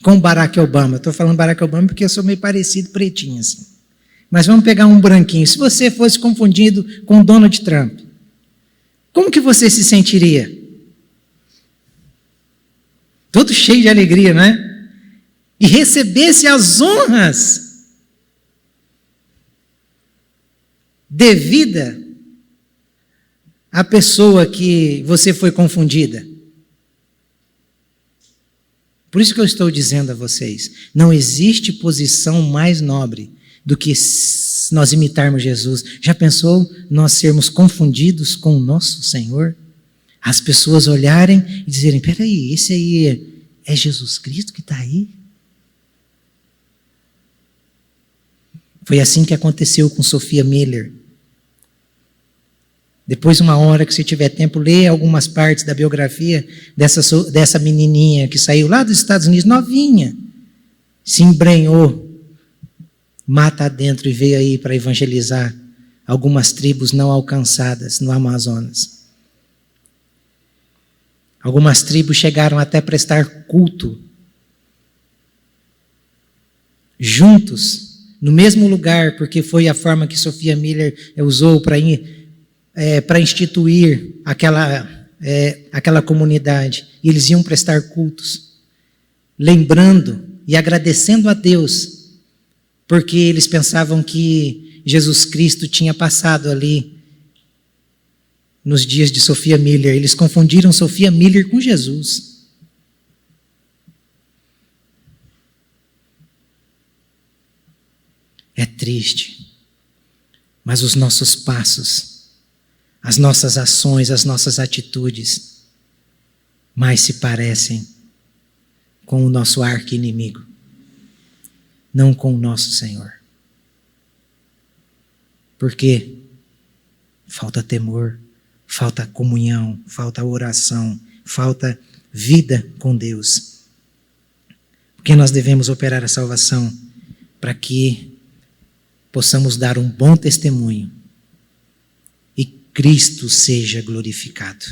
com Barack Obama? Eu estou falando Barack Obama porque eu sou meio parecido, pretinho assim. Mas vamos pegar um branquinho. Se você fosse confundido com Donald Trump, como que você se sentiria? Todo cheio de alegria, não é? E recebesse as honras devida à pessoa que você foi confundida. Por isso que eu estou dizendo a vocês, não existe posição mais nobre do que nós imitarmos Jesus. Já pensou nós sermos confundidos com o nosso Senhor? As pessoas olharem e dizerem, peraí, esse aí é Jesus Cristo que está aí? Foi assim que aconteceu com Sophia Miller. Depois, uma hora que você tiver tempo, lê algumas partes da biografia dessa menininha que saiu lá dos Estados Unidos, novinha, se embrenhou, mata adentro e veio aí para evangelizar algumas tribos não alcançadas no Amazonas. Algumas tribos chegaram até a prestar culto juntos, no mesmo lugar, porque foi a forma que Sophia Miller usou para instituir aquela comunidade. E eles iam prestar cultos, lembrando e agradecendo a Deus, porque eles pensavam que Jesus Cristo tinha passado ali nos dias de Sophia Miller. Eles confundiram Sophia Miller com Jesus. É triste, mas os nossos passos, as nossas ações, as nossas atitudes mais se parecem com o nosso arqui-inimigo, não com o nosso Senhor. Porque falta temor, falta comunhão, falta oração, falta vida com Deus. Porque nós devemos operar a salvação para que possamos dar um bom testemunho e Cristo seja glorificado.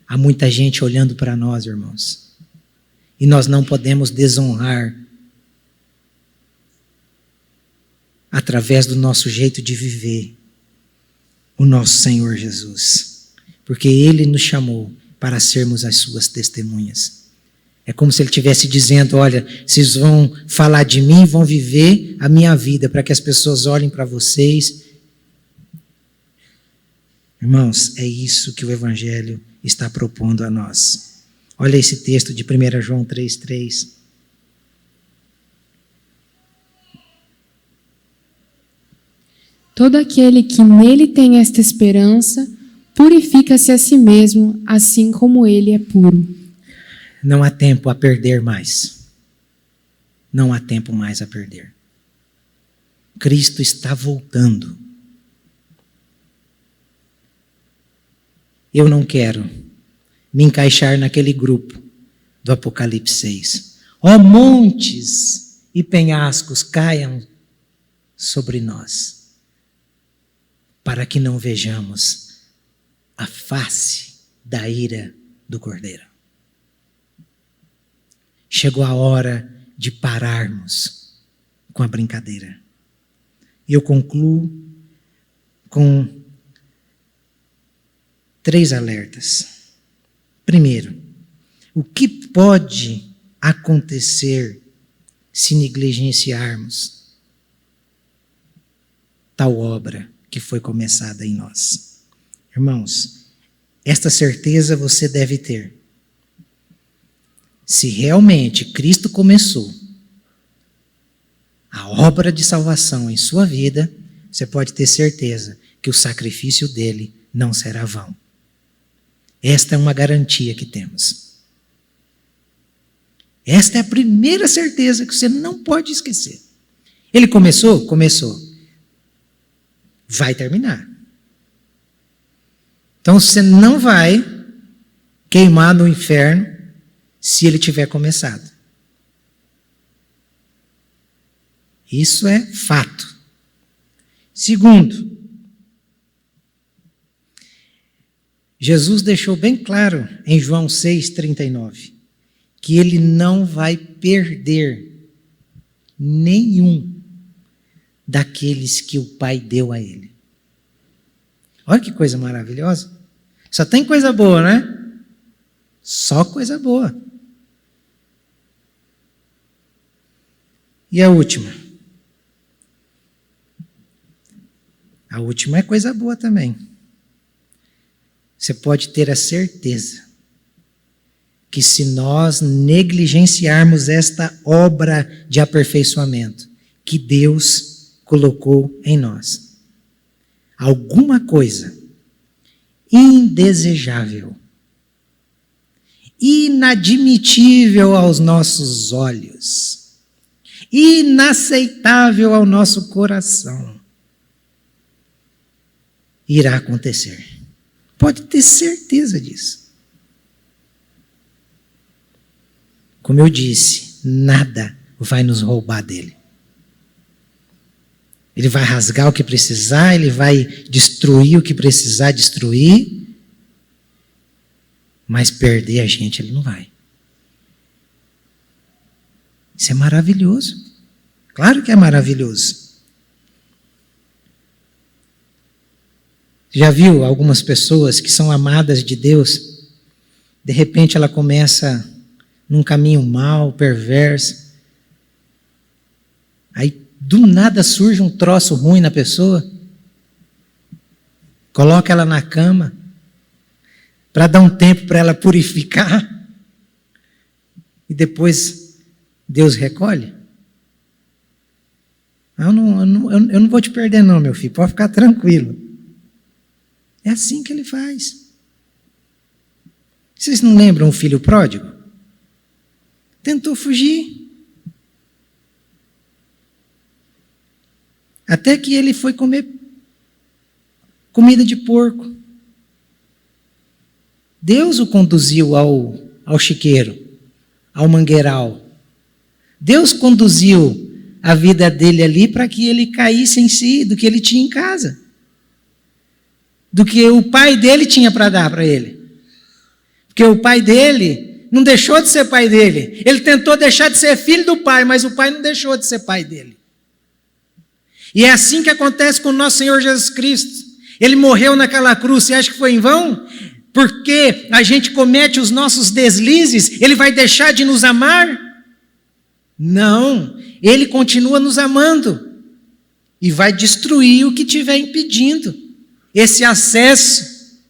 Há muita gente olhando para nós, irmãos, e nós não podemos desonrar através do nosso jeito de viver o nosso Senhor Jesus, porque Ele nos chamou para sermos as suas testemunhas. É como se Ele estivesse dizendo, olha, vocês vão falar de mim, vão viver a minha vida, para que as pessoas olhem para vocês. Irmãos, é isso que o Evangelho está propondo a nós. Olha esse texto de 1 João 3,3. Todo aquele que nele tem esta esperança, purifica-se a si mesmo, assim como ele é puro. Não há tempo a perder mais. Não há tempo mais a perder. Cristo está voltando. Eu não quero me encaixar naquele grupo do Apocalipse 6. Ó montes e penhascos caiam sobre nós, para que não vejamos a face da ira do Cordeiro. Chegou a hora de pararmos com a brincadeira. E eu concluo com 3 alertas. Primeiro, o que pode acontecer se negligenciarmos tal obra que foi começada em nós? Irmãos, esta certeza você deve ter. Se realmente Cristo começou a obra de salvação em sua vida, você pode ter certeza que o sacrifício dele não será vão. Esta é uma garantia que temos. Esta é a primeira certeza que você não pode esquecer. Ele começou? Começou. Vai terminar. Então você não vai queimar no inferno se ele tiver começado. Isso é fato. Segundo, Jesus deixou bem claro em João 6,39, que ele não vai perder nenhum daqueles que o Pai deu a ele. Olha que coisa maravilhosa. Só tem coisa boa, né? Só coisa boa. E a última? A última é coisa boa também. Você pode ter a certeza que se nós negligenciarmos esta obra de aperfeiçoamento que Deus colocou em nós, alguma coisa indesejável, inadmitível aos nossos olhos, inaceitável ao nosso coração, irá acontecer. Pode ter certeza disso. Como eu disse, nada vai nos roubar dele. Ele vai rasgar o que precisar, ele vai destruir o que precisar destruir, mas perder a gente ele não vai. Isso é maravilhoso. Claro que é maravilhoso. Já viu algumas pessoas que são amadas de Deus, de repente ela começa num caminho mau, perverso, aí do nada surge um troço ruim na pessoa, coloca ela na cama, para dar um tempo para ela purificar, e depois Deus recolhe. Eu não vou te perder não, meu filho, pode ficar tranquilo. É assim que ele faz. Vocês não lembram o filho pródigo? Tentou fugir. Até que ele foi comer comida de porco. Deus o conduziu ao chiqueiro, ao mangueiral. Deus conduziu a vida dele ali para que ele caísse em si do que ele tinha em casa, do que o pai dele tinha para dar para ele. Porque o pai dele não deixou de ser pai dele. Ele tentou deixar de ser filho do pai, mas o pai não deixou de ser pai dele. E é assim que acontece com o nosso Senhor Jesus Cristo. Ele morreu naquela cruz, você acha que foi em vão? Porque a gente comete os nossos deslizes, ele vai deixar de nos amar? Não, ele continua nos amando e vai destruir o que estiver impedindo esse acesso,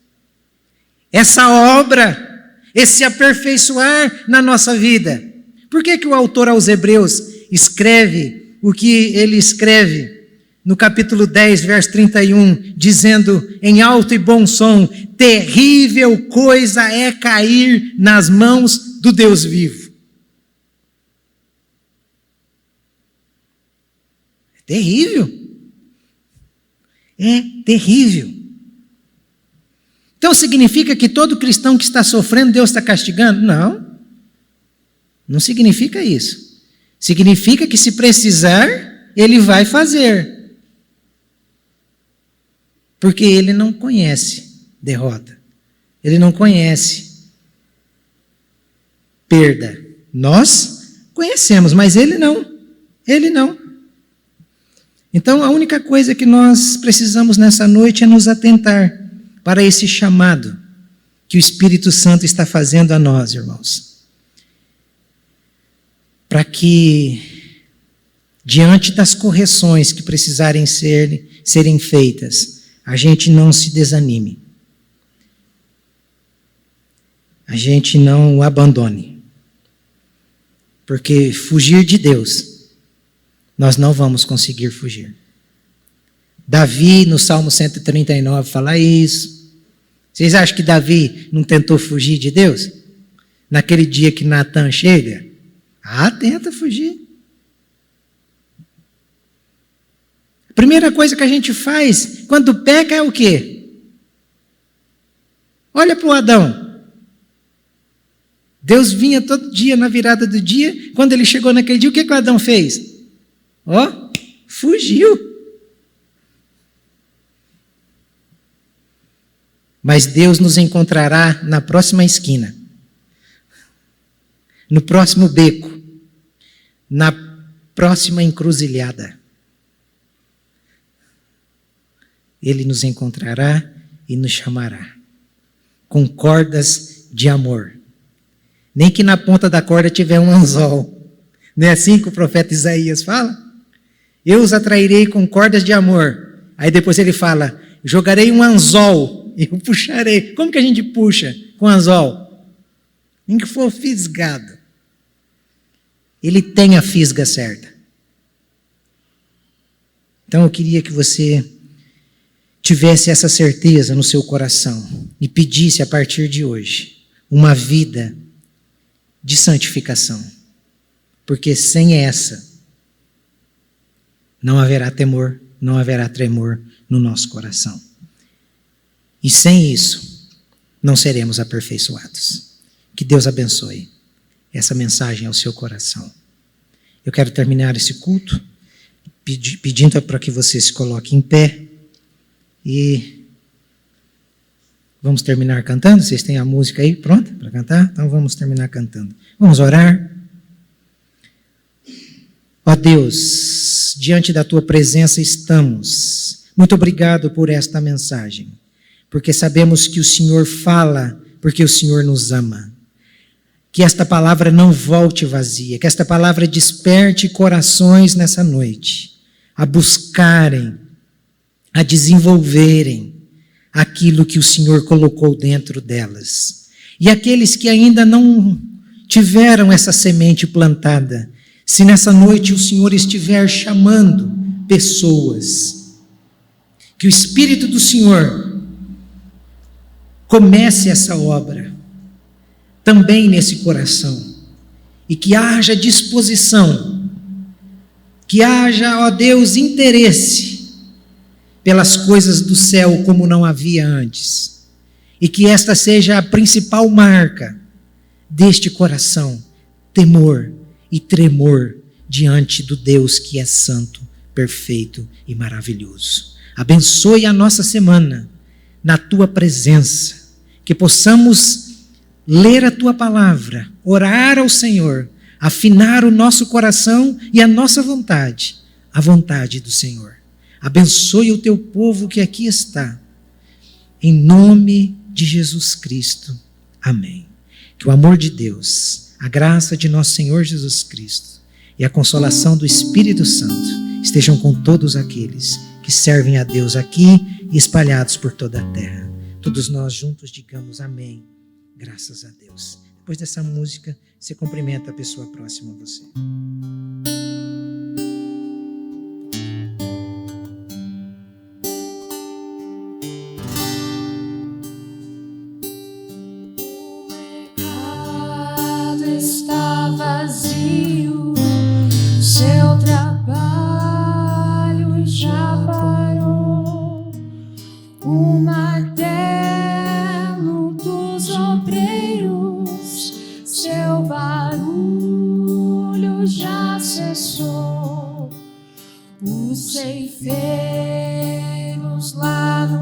essa obra, esse aperfeiçoar na nossa vida. Por que o autor aos Hebreus escreve o que ele escreve no capítulo 10, verso 31, dizendo em alto e bom som: terrível coisa é cair nas mãos do Deus vivo. É terrível. É terrível. Então significa que todo cristão que está sofrendo, Deus está castigando? Não. Não significa isso. Significa que se precisar, ele vai fazer. Porque ele não conhece derrota. Ele não conhece perda. Nós conhecemos, mas ele não. Ele não. Então, a única coisa que nós precisamos nessa noite é nos atentar para esse chamado que o Espírito Santo está fazendo a nós, irmãos. Para que, diante das correções que precisarem serem feitas, a gente não se desanime. A gente não o abandone. Porque fugir de Deus, nós não vamos conseguir fugir. Davi, no Salmo 139, fala isso. Vocês acham que Davi não tentou fugir de Deus? Naquele dia que Natan chega? Tenta fugir. A primeira coisa que a gente faz quando peca é o quê? Olha para o Adão. Deus vinha todo dia na virada do dia. Quando ele chegou naquele dia, o que o Adão fez? Fugiu. Mas Deus nos encontrará na próxima esquina, no próximo beco, na próxima encruzilhada. Ele nos encontrará e nos chamará com cordas de amor. Nem que na ponta da corda tiver um anzol. Não é assim que o profeta Isaías fala? Eu os atrairei com cordas de amor. Aí depois ele fala, jogarei um anzol e eu puxarei. Como que a gente puxa com anzol? Nem que for fisgado. Ele tem a fisga certa. Então eu queria que você tivesse essa certeza no seu coração e pedisse a partir de hoje uma vida de santificação. Porque sem essa não haverá temor, não haverá tremor no nosso coração. E sem isso, não seremos aperfeiçoados. Que Deus abençoe essa mensagem ao seu coração. Eu quero terminar esse culto pedindo para que você se coloque em pé e vamos terminar cantando. Vocês têm a música aí pronta para cantar? Então vamos terminar cantando. Vamos orar. Ó Deus, diante da tua presença estamos. Muito obrigado por esta mensagem. Porque sabemos que o Senhor fala, porque o Senhor nos ama. Que esta palavra não volte vazia, que esta palavra desperte corações nessa noite, a buscarem, a desenvolverem aquilo que o Senhor colocou dentro delas. E aqueles que ainda não tiveram essa semente plantada, se nessa noite o Senhor estiver chamando pessoas, que o Espírito do Senhor comece essa obra também nesse coração e que haja disposição, que haja, ó Deus, interesse pelas coisas do céu como não havia antes e que esta seja a principal marca deste coração, temor e tremor diante do Deus que é santo, perfeito e maravilhoso. Abençoe a nossa semana na tua presença, que possamos ler a tua palavra, orar ao Senhor, afinar o nosso coração e a nossa vontade, a vontade do Senhor. Abençoe o teu povo que aqui está, em nome de Jesus Cristo. Amém. Que o amor de Deus, a graça de nosso Senhor Jesus Cristo e a consolação do Espírito Santo estejam com todos aqueles que servem a Deus aqui e espalhados por toda a terra. Todos nós juntos digamos amém, graças a Deus. Depois dessa música, você cumprimenta a pessoa próxima a você. O mercado está vazio, seu trabalho já parou. O martelo dos obreiros, seu barulho já cessou. Os ceifeiros lá no